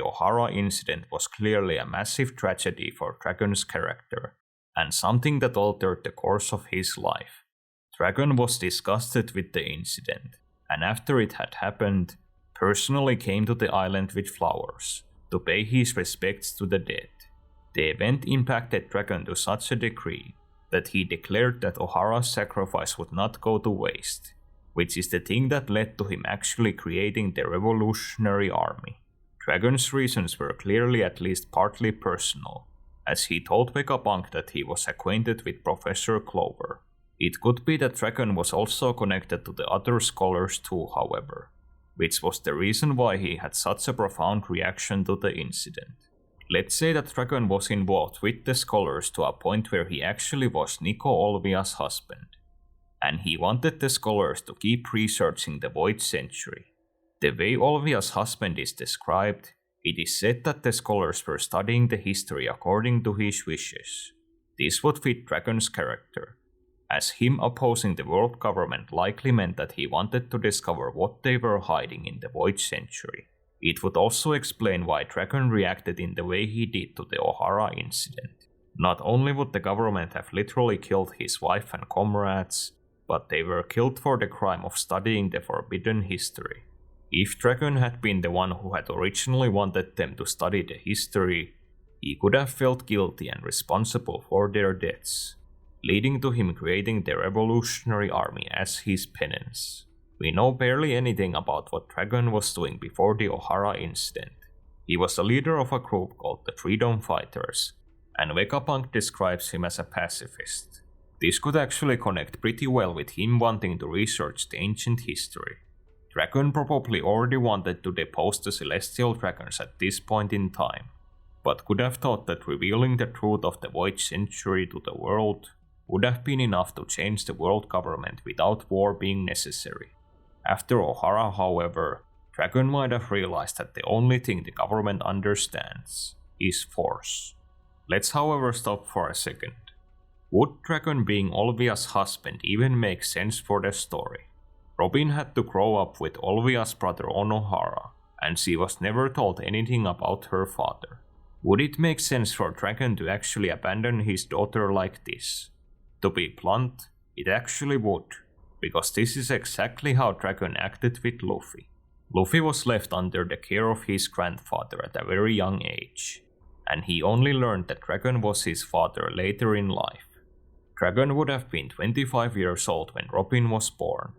the Ohara incident was clearly a massive tragedy for Dragon's character, and something that altered the course of his life. Dragon was disgusted with the incident, and after it had happened, personally came to the island with flowers to pay his respects to the dead. The event impacted Dragon to such a degree that he declared that Ohara's sacrifice would not go to waste, which is the thing that led to him actually creating the Revolutionary Army. Dragon's reasons were clearly at least partly personal, as he told Vegapunk that he was acquainted with Professor Clover. It could be that Dragon was also connected to the other scholars too, however, which was the reason why he had such a profound reaction to the incident. Let's say that Dragon was involved with the scholars to a point where he actually was Nico Olvia's husband, and he wanted the scholars to keep researching the Void Century. The way Olvia's husband is described, it is said that the scholars were studying the history according to his wishes. This would fit Dragon's character, as him opposing the world government likely meant that he wanted to discover what they were hiding in the Void Century. It would also explain why Dragon reacted in the way he did to the Ohara incident. Not only would the government have literally killed his wife and comrades, but they were killed for the crime of studying the forbidden history. If Dragon had been the one who had originally wanted them to study the history, he could have felt guilty and responsible for their deaths, leading to him creating the Revolutionary Army as his penance. We know barely anything about what Dragon was doing before the Ohara incident. He was the leader of a group called the Freedom Fighters, and Vegapunk describes him as a pacifist. This could actually connect pretty well with him wanting to research the ancient history. Dragon probably already wanted to depose the Celestial Dragons at this point in time, but could have thought that revealing the truth of the Void Century to the world would have been enough to change the world government without war being necessary. After Ohara, however, Dragon might have realized that the only thing the government understands is force. Let's however stop for a second. Would Dragon being Olvia's husband even make sense for the story? Robin had to grow up with Olvia's brother on Ohara, and she was never told anything about her father. Would it make sense for Dragon to actually abandon his daughter like this? To be blunt, it actually would, because this is exactly how Dragon acted with Luffy. Luffy was left under the care of his grandfather at a very young age, and he only learned that Dragon was his father later in life. Dragon would have been 25 years old when Robin was born,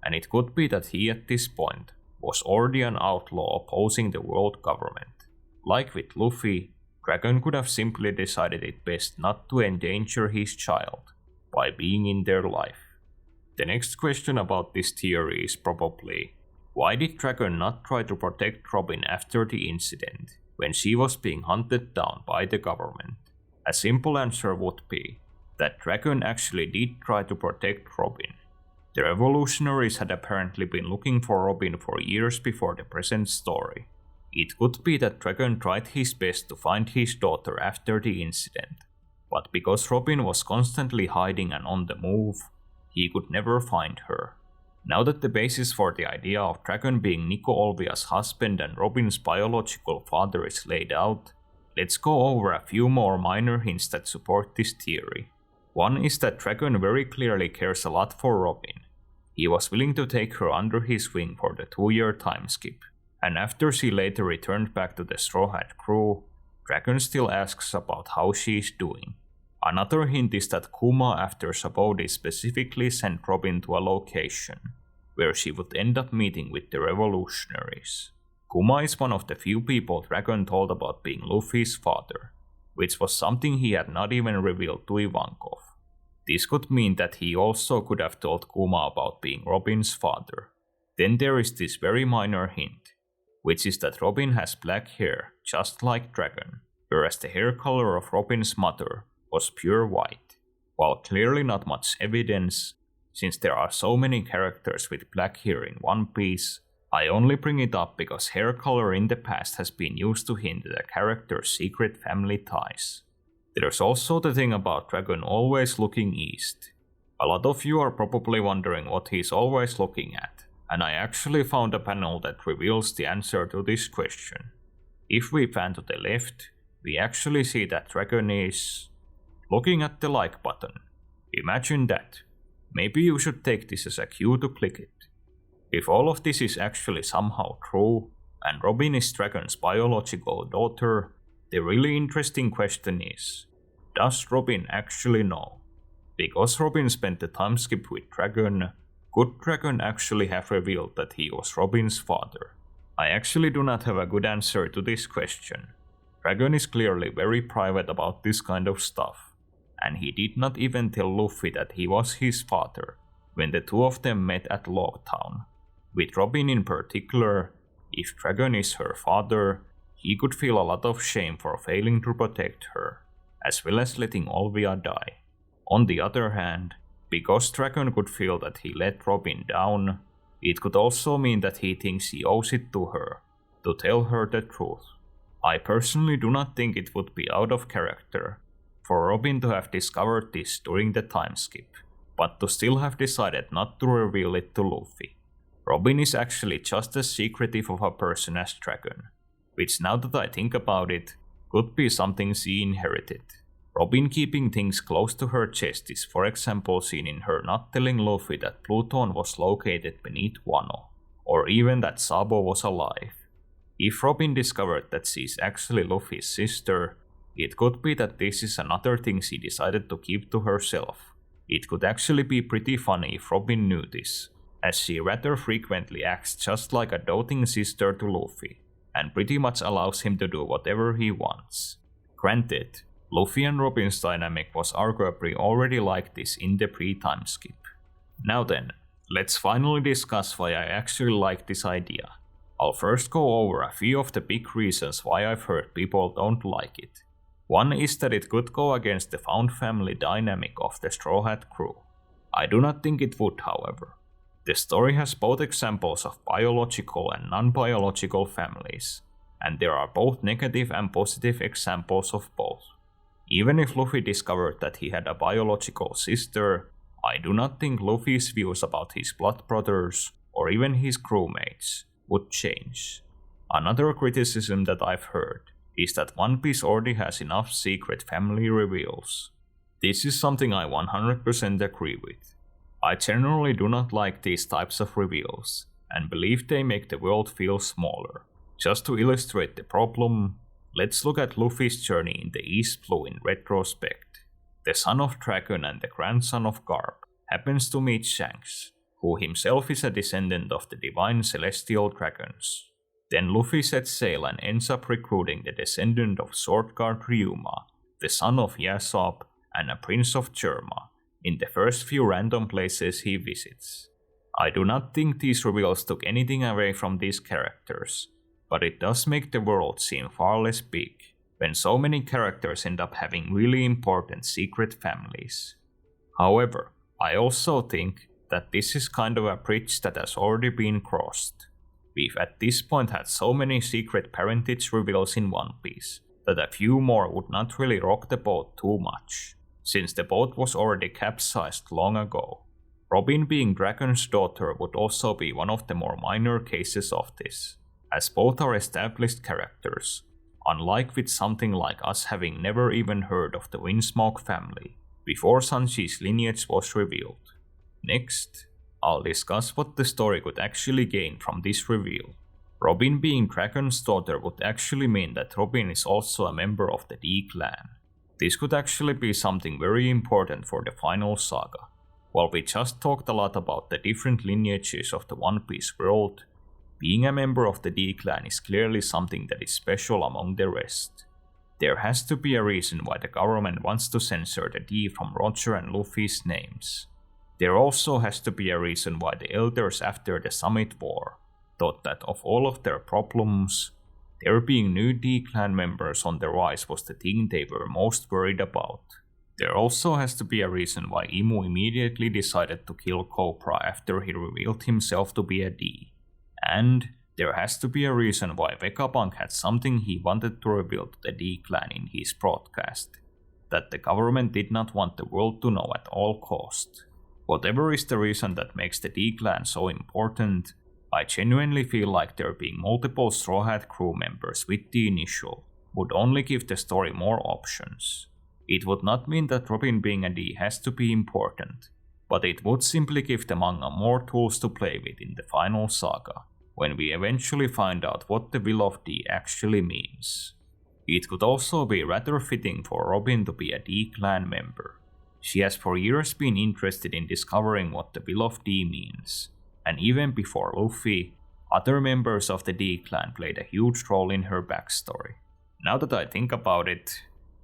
and it could be that he at this point was already an outlaw opposing the world government. Like with Luffy, Dragon could have simply decided it best not to endanger his child by being in their life. The next question about this theory is probably, why did Dragon not try to protect Robin after the incident, when she was being hunted down by the government? A simple answer would be that Dragon actually did try to protect Robin. The revolutionaries had apparently been looking for Robin for years before the present story. It could be that Dragon tried his best to find his daughter after the incident, but because Robin was constantly hiding and on the move, he could never find her. Now that the basis for the idea of Dragon being Nico Olvia's husband and Robin's biological father is laid out, let's go over a few more minor hints that support this theory. One is that Dragon very clearly cares a lot for Robin. He was willing to take her under his wing for the 2-year time skip, and after she later returned back to the Straw Hat crew, Dragon still asks about how she is doing. Another hint is that Kuma after Sabodi specifically sent Robin to a location where she would end up meeting with the revolutionaries. Kuma is one of the few people Dragon told about being Luffy's father, which was something he had not even revealed to Ivankov. This could mean that he also could have told Kuma about being Robin's father. Then there is this very minor hint, which is that Robin has black hair just like Dragon, whereas the hair color of Robin's mother was pure white. While clearly not much evidence, since there are so many characters with black hair in One Piece, I only bring it up because hair color in the past has been used to hint at a character's secret family ties. There's also the thing about Dragon always looking east. A lot of you are probably wondering what he's always looking at, and I actually found a panel that reveals the answer to this question. If we pan to the left, we actually see that Dragon is looking at the like button. Imagine that. Maybe you should take this as a cue to click it. If all of this is actually somehow true, and Robin is Dragon's biological daughter, the really interesting question is, does Robin actually know? Because Robin spent the time skip with Dragon, could Dragon actually have revealed that he was Robin's father? I actually do not have a good answer to this question. Dragon is clearly very private about this kind of stuff, and he did not even tell Luffy that he was his father when the two of them met at Logtown. With Robin in particular, if Dragon is her father, he could feel a lot of shame for failing to protect her, as well as letting Olvia die. On the other hand, because Dragon could feel that he let Robin down, it could also mean that he thinks he owes it to her, to tell her the truth. I personally do not think it would be out of character for Robin to have discovered this during the time skip, but to still have decided not to reveal it to Luffy. Robin is actually just as secretive of a person as Dragon, which now that I think about it, could be something she inherited. Robin keeping things close to her chest is for example seen in her not telling Luffy that Pluton was located beneath Wano, or even that Sabo was alive. If Robin discovered that she is actually Luffy's sister, it could be that this is another thing she decided to keep to herself. It could actually be pretty funny if Robin knew this, as she rather frequently acts just like a doting sister to Luffy, and pretty much allows him to do whatever he wants. Granted, Luffy and Robin's dynamic was arguably already like this in the pre-time skip. Now then, let's finally discuss why I actually like this idea. I'll first go over a few of the big reasons why I've heard people don't like it. One is that it could go against the found family dynamic of the Straw Hat crew. I do not think it would, however. The story has both examples of biological and non-biological families, and there are both negative and positive examples of both. Even if Luffy discovered that he had a biological sister, I do not think Luffy's views about his blood brothers, or even his crewmates, would change. Another criticism that I've heard is that One Piece already has enough secret family reveals. This is something I 100% agree with. I generally do not like these types of reveals, and believe they make the world feel smaller. Just to illustrate the problem, let's look at Luffy's journey in the East Blue in retrospect. The son of Dragon and the grandson of Garp happens to meet Shanks, who himself is a descendant of the divine celestial dragons. Then Luffy sets sail and ends up recruiting the descendant of Swordguard Ryuma, the son of Yasopp, and a prince of Germa, in the first few random places he visits. I do not think these reveals took anything away from these characters, but it does make the world seem far less big when so many characters end up having really important secret families. However, I also think that this is kind of a bridge that has already been crossed. We've at this point had so many secret parentage reveals in One Piece that a few more would not really rock the boat too much, since the boat was already capsized long ago. Robin being Dragon's daughter would also be one of the more minor cases of this, as both are established characters, unlike with something like us having never even heard of the Windsmoke family before Sanji's lineage was revealed. Next, I'll discuss what the story could actually gain from this reveal. Robin being Dragon's daughter would actually mean that Robin is also a member of the D clan. This could actually be something very important for the final saga. While we just talked a lot about the different lineages of the One Piece world, being a member of the D clan is clearly something that is special among the rest. There has to be a reason why the government wants to censor the D from Roger and Luffy's names. There also has to be a reason why the elders after the Summit War thought that of all of their problems, there being new D clan members on the rise was the thing they were most worried about. There also has to be a reason why Imu immediately decided to kill Cobra after he revealed himself to be a D. And there has to be a reason why Vegapunk had something he wanted to reveal to the D clan in his broadcast, that the government did not want the world to know at all cost. Whatever is the reason that makes the D clan so important, I genuinely feel like there being multiple Straw Hat crew members with the initial would only give the story more options. It would not mean that Robin being a D has to be important, but it would simply give the manga more tools to play with in the final saga, when we eventually find out what the Will of D actually means. It could also be rather fitting for Robin to be a D clan member. She has for years been interested in discovering what the Will of D means, and even before Luffy, other members of the D clan played a huge role in her backstory. Now that I think about it,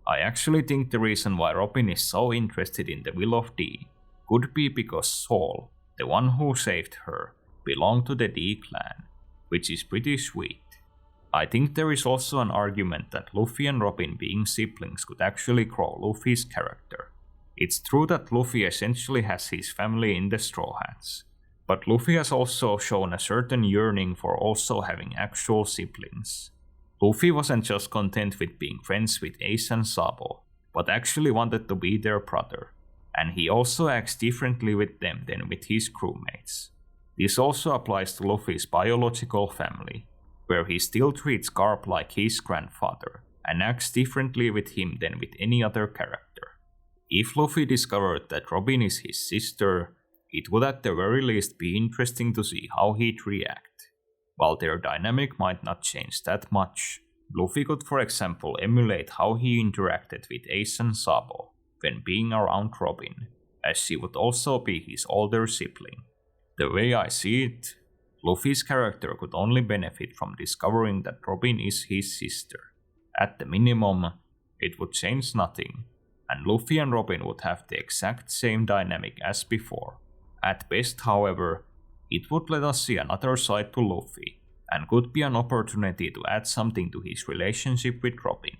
I actually think the reason why Robin is so interested in the Will of D could be because Saul, the one who saved her, belonged to the D clan, which is pretty sweet. I think there is also an argument that Luffy and Robin being siblings could actually grow Luffy's character. It's true that Luffy essentially has his family in the Straw Hats, but Luffy has also shown a certain yearning for also having actual siblings. Luffy wasn't just content with being friends with Ace and Sabo, but actually wanted to be their brother, and he also acts differently with them than with his crewmates. This also applies to Luffy's biological family, where he still treats Garp like his grandfather, and acts differently with him than with any other character. If Luffy discovered that Robin is his sister, it would at the very least be interesting to see how he'd react. While their dynamic might not change that much, Luffy could for example emulate how he interacted with Ace and Sabo when being around Robin, as she would also be his older sibling. The way I see it, Luffy's character could only benefit from discovering that Robin is his sister. At the minimum, it would change nothing, and Luffy and Robin would have the exact same dynamic as before. At best, however, it would let us see another side to Luffy, and could be an opportunity to add something to his relationship with Robin,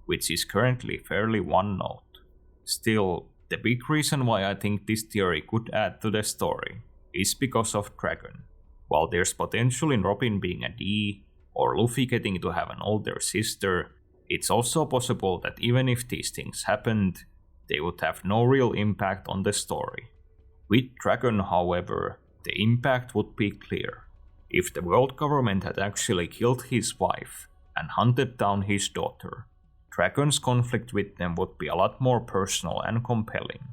which is currently fairly one note. Still, the big reason why I think this theory could add to the story is because of Dragon. While there's potential in Robin being a D, or Luffy getting to have an older sister, it's also possible that even if these things happened, they would have no real impact on the story. With Dragon, however, the impact would be clear. If the world government had actually killed his wife and hunted down his daughter, Dragon's conflict with them would be a lot more personal and compelling.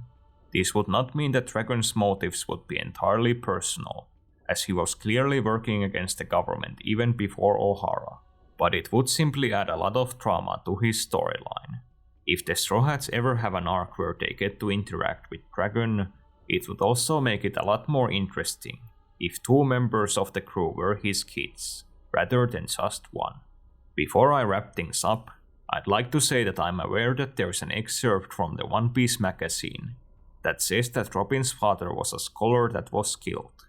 This would not mean that Dragon's motives would be entirely personal, as he was clearly working against the government even before Ohara, but it would simply add a lot of drama to his storyline. If the Straw Hats ever have an arc where they get to interact with Dragon, it would also make it a lot more interesting if two members of the crew were his kids, rather than just one. Before I wrap things up, I'd like to say that I'm aware that there's an excerpt from the One Piece magazine that says that Robin's father was a scholar that was killed.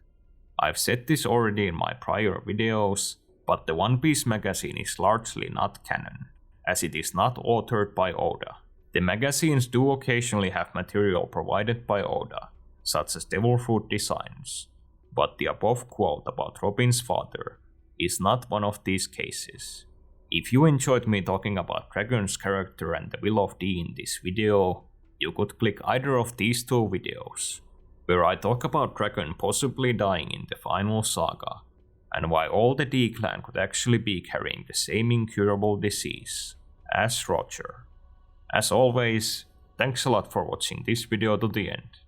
I've said this already in my prior videos, but the One Piece magazine is largely not canon, as it is not authored by Oda. The magazines do occasionally have material provided by Oda, such as devil fruit designs, but the above quote about Robin's father is not one of these cases. If you enjoyed me talking about Dragon's character and the Will of D in this video, you could click either of these two videos, where I talk about Dragon possibly dying in the final saga, and why all the D clan could actually be carrying the same incurable disease as Roger. As always, thanks a lot for watching this video to the end.